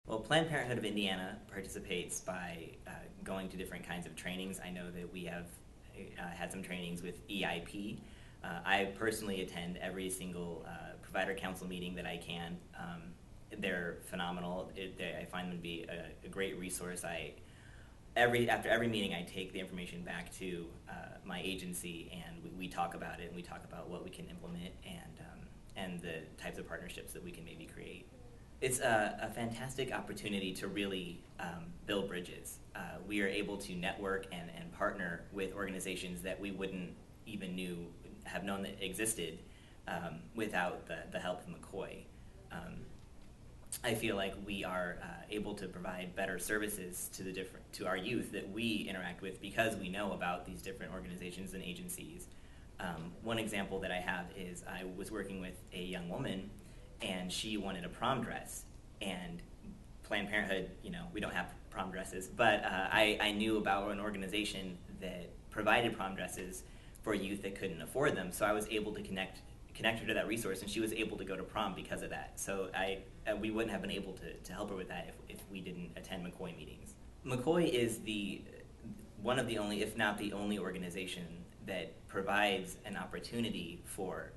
Well, Planned Parenthood of Indiana participates by going to different kinds of trainings. I know that we have had some trainings with EIP. I personally attend every single provider council meeting that I can. They're phenomenal. I find them to be a great resource. After every meeting, I take the information back to my agency, and we talk about it, and we talk about what we can implement and the types of partnerships that we can maybe create. It's a fantastic opportunity to really build bridges. We are able to network and partner with organizations that we wouldn't even have known that existed without the help of MCCOY. I feel like we are able to provide better services to our youth that we interact with because we know about these different organizations and agencies. One example that I have is I was working with a young woman, and she wanted a prom dress, and Planned Parenthood, we don't have prom dresses, but I knew about an organization that provided prom dresses for youth that couldn't afford them, so I was able to connect her to that resource, and she was able to go to prom because of that. So we wouldn't have been able to help her with that if we didn't attend MCCOY meetings. MCCOY is one of the only, if not the only, organization that provides an opportunity for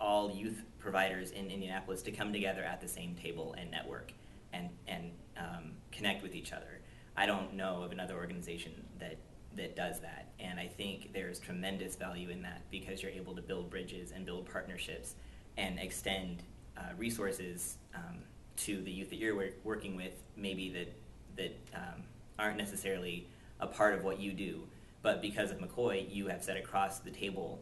all youth providers in Indianapolis to come together at the same table and network and connect with each other. I don't know of another organization that does that, and I think there's tremendous value in that because you're able to build bridges and build partnerships and extend resources to the youth that you're working with, maybe that aren't necessarily a part of what you do. But because of MCCOY, you have sat across the table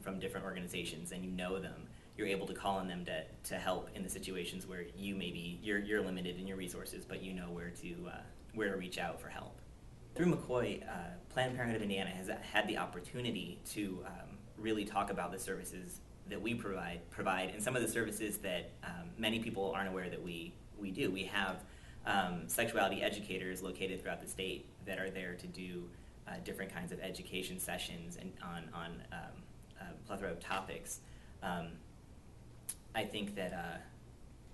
from different organizations and you know them. You're able to call on them to help in the situations where you're limited in your resources, but you know where to reach out for help. Through MCCOY, Planned Parenthood of Indiana has had the opportunity to really talk about the services that we provide, and some of the services that many people aren't aware that we do. We have sexuality educators located throughout the state that are there to do different kinds of education sessions and on a plethora of topics. I think that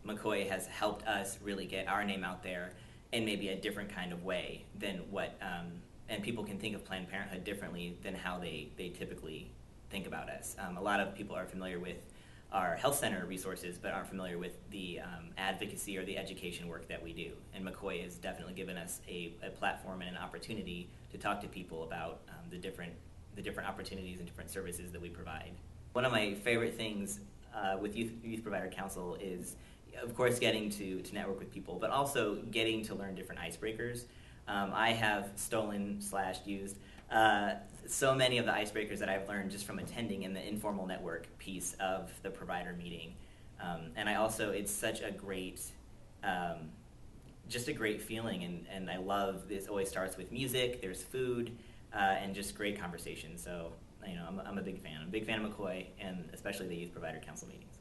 MCCOY has helped us really get our name out there in maybe a different kind of way than and people can think of Planned Parenthood differently than how they typically think about us. A lot of people are familiar with our health center resources, but aren't familiar with the advocacy or the education work that we do. And MCCOY has definitely given us a platform and an opportunity to talk to people about the different opportunities and different services that we provide. One of my favorite things with Youth Provider Council is, of course, getting to network with people, but also getting to learn different icebreakers. I have stolen/used so many of the icebreakers that I've learned just from attending in the informal network piece of the provider meeting. And it's such a great, just a great feeling, and I love this. Always starts with music, there's food, and just great conversation. So, I'm a big fan. I'm a big fan of MCCOY, and especially the Youth Provider Council meetings.